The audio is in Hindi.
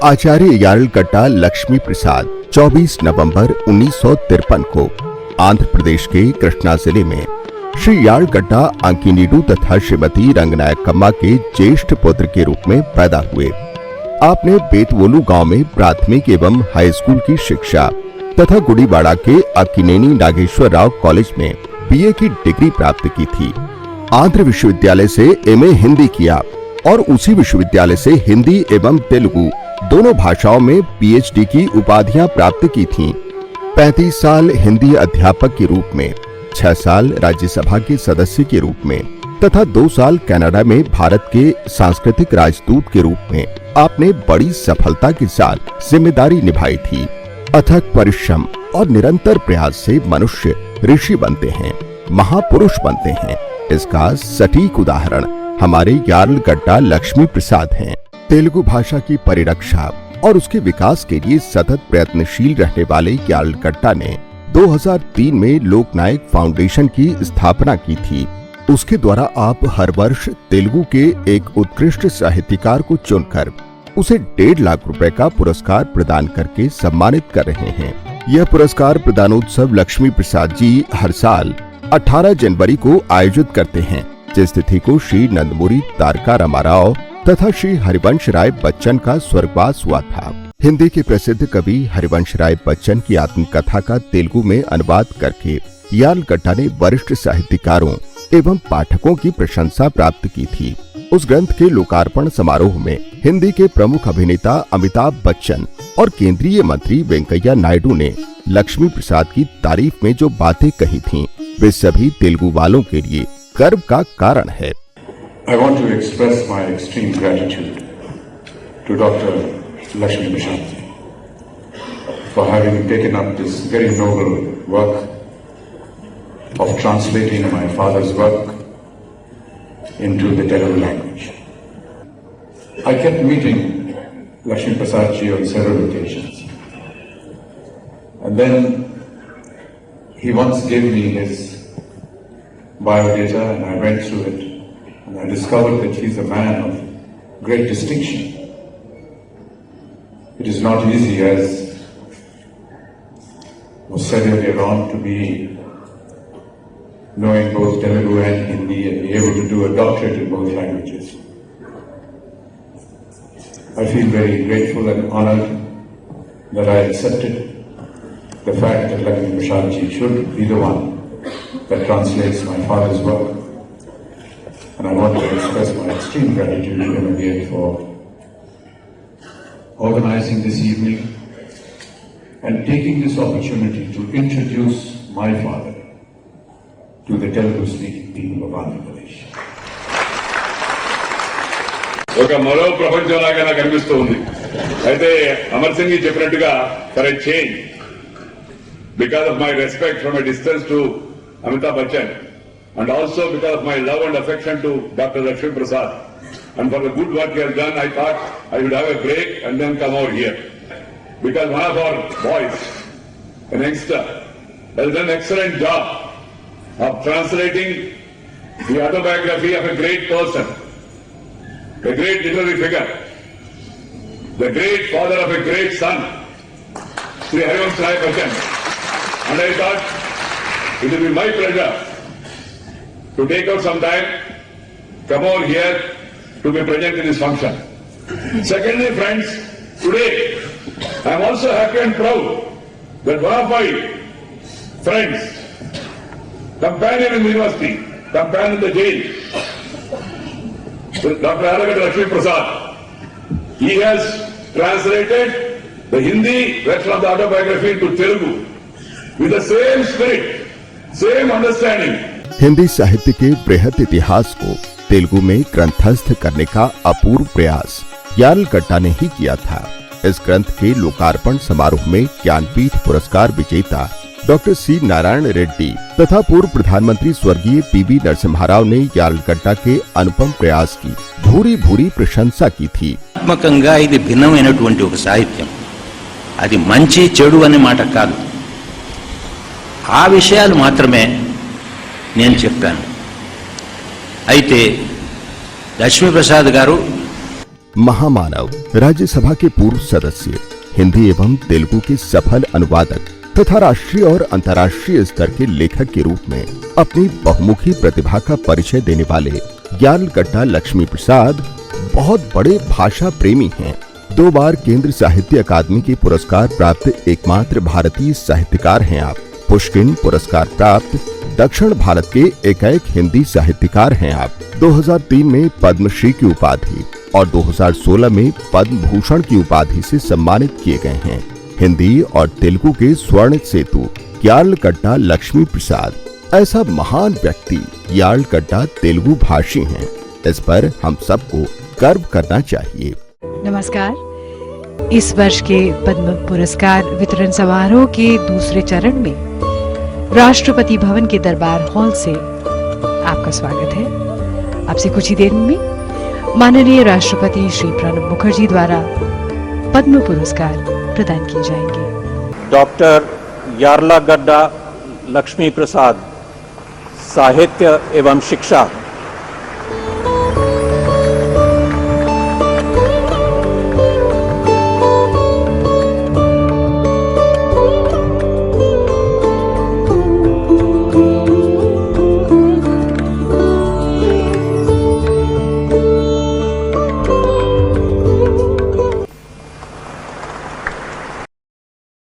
आचार्य यार्लगड्डा लक्ष्मी प्रसाद 24 नवंबर 1953 को आंध्र प्रदेश के कृष्णा जिले में श्री यार्लगड्डा अंकिनीडू तथा श्रीमती रंगनायकम्मा के ज्येष्ठ पुत्र के रूप में पैदा हुए। आपने बेतवोलू गांव में प्राथमिक एवं हाई स्कूल की शिक्षा तथा गुड़ीवाड़ा के अक्किनेनी नागेश्वर राव कॉलेज में बीए की डिग्री प्राप्त की थी। आंध्र विश्वविद्यालय से एमए हिंदी किया और उसी विश्वविद्यालय से हिंदी एवं तेलुगु दोनों भाषाओं में पीएचडी की उपाधियां प्राप्त की थीं। 35 साल हिंदी अध्यापक के रूप में, 6 साल राज्यसभा के सदस्य के रूप में तथा 2 साल कनाडा में भारत के सांस्कृतिक राजदूत के रूप में आपने बड़ी सफलता के साथ जिम्मेदारी निभाई थी। अथक परिश्रम और निरंतर प्रयास से मनुष्य ऋषि बनते हैं, महापुरुष बनते हैं। इसका सटीक उदाहरण हमारे यार्लगड्डा लक्ष्मी प्रसाद हैं। तेलुगु भाषा की परिरक्षा और उसके विकास के लिए सतत प्रयत्नशील रहने वाले यार्लगड्डा ने 2003 में लोकनायक फाउंडेशन की स्थापना की थी। उसके द्वारा आप हर वर्ष तेलुगु के एक उत्कृष्ट साहित्यकार को चुनकर उसे 1.5 लाख रुपए का पुरस्कार प्रदान करके सम्मानित कर रहे हैं। यह पुरस्कार प्रदानोत्सव लक्ष्मी प्रसाद जी हर साल 18 जनवरी को आयोजित करते हैं, जिस तिथि को श्री नंदमुरी तारका रामाराव तथा श्री हरिवंश राय बच्चन का स्वर्गवास हुआ था। हिंदी के प्रसिद्ध कवि हरिवंश राय बच्चन की आत्मकथा का तेलुगु में अनुवाद करके यार्लगड्डा ने वरिष्ठ साहित्यकारों एवं पाठकों की प्रशंसा प्राप्त की थी। उस ग्रंथ के लोकार्पण समारोह में हिंदी के प्रमुख अभिनेता अमिताभ बच्चन और केंद्रीय मंत्री वेंकैया नायडू ने लक्ष्मी प्रसाद की तारीफ में जो बातें कही थीं, वे सभी तेलुगु वालों के लिए गर्व का कारण है। I want to express my extreme gratitude to Dr. Lakshmi Prasad for having taken up this very noble work of translating my father's work into the Telugu language. I kept meeting Lakshmi Prasad ji on several occasions, and then he once gave me his biodata and I went through it. And I discovered that he's a man of great distinction. It is not easy, as was said earlier on, to be knowing both Telugu and Hindi and be able to do a doctorate in both languages. I feel very grateful and honored that I accepted the fact that Lakshmi Prasad ji should be the one that translates my father's work. And I want to express my extreme gratitude to him again for organizing this evening and taking this opportunity to introduce my father to the Telugu-speaking people of Andhra Pradesh. ఒక మరో ప్రపంచంలాగా నాకు అనిపిస్తూ ఉంది. అయితే అమర్ సింగ్ జీ చెప్పినట్టుగా for a change, because of my respect from a distance to Amitabh Bachchan, and also because of my love and affection to Dr. Lakshmi Prasad, and for the good work he has done, I thought I would have a break and then come over here. Because one of our boys, an youngster, has done an excellent job of translating the autobiography of a great person, a great literary figure, the great father of a great son, Sri Harivansh Rai Bachchan. And I thought it will be my pleasure to take out some time, come over here to be present in this function. Secondly, friends, today I am also happy and proud that one of my friends, companion in the university, companion in the jail, Dr. Yaarlagada Lakshmi Prasad, he has translated the Hindi version of the autobiography into Telugu with the same spirit, same understanding. Hindi साहित्य के बृहद इतिहास को तेलुगु में ग्रंथस्थ करने का अपूर्व प्रयास यार्लगड्डा ने ही किया था। इस ग्रंथ के लोकार्पण समारोह में ज्ञानपीठ पुरस्कार विजेता डॉक्टर सी नारायण रेड्डी तथा पूर्व प्रधानमंत्री स्वर्गीय पीवी नरसिम्हा राव ने यार्लगड्डा के अनुपम प्रयास की भूरी भूरी प्रशंसा की थी। ఆత్మకంగా ఇది భిన్నమైనటువంటి ఒక సాహిత్యం, అది మంచి చెడు అనే మాట కాదు, ఆ విషయాలు మాత్రమే నేను చెప్పాను. అయితే లక్ష్మీప్రసాద్ గారు महामानव, राज्यसभा के पूर्व सदस्य, हिंदी एवं तेलुगु के सफल अनुवादक तथा राष्ट्रीय और अंतर्राष्ट्रीय स्तर के लेखक के रूप में अपनी बहुमुखी प्रतिभा का परिचय देने वाले यार्लगड्डा लक्ष्मी प्रसाद बहुत बड़े भाषा प्रेमी हैं। 2 बार केंद्र साहित्य अकादमी के पुरस्कार प्राप्त एकमात्र भारतीय साहित्यकार हैं आप। पुष्किन पुरस्कार प्राप्त दक्षिण भारत के एकाएक हिंदी साहित्यकार हैं आप। 2003 में पद्मश्री की उपाधि और 2016 में पद्म भूषण की उपाधि से सम्मानित किए गए हैं। हिंदी और तेलुगु के स्वर्ण सेतु यार्लगड्डा लक्ष्मी प्रसाद, ऐसा महान व्यक्ति यार्लगड्डा तेलुगु भाषी हैं। इस पर हम सबको गर्व करना चाहिए। नमस्कार। इस वर्ष के पद्म पुरस्कार वितरण समारोह के दूसरे चरण में राष्ट्रपति भवन के दरबार हॉल से आपका स्वागत है। आपसे कुछ ही देर में माननीय राष्ट्रपति श्री प्रणब मुखर्जी द्वारा पद्म पुरस्कार प्रदान किए जाएंगे। डॉक्टर यार्लगड्डा लक्ष्मी प्रसाद साहित्य एवं शिक्षा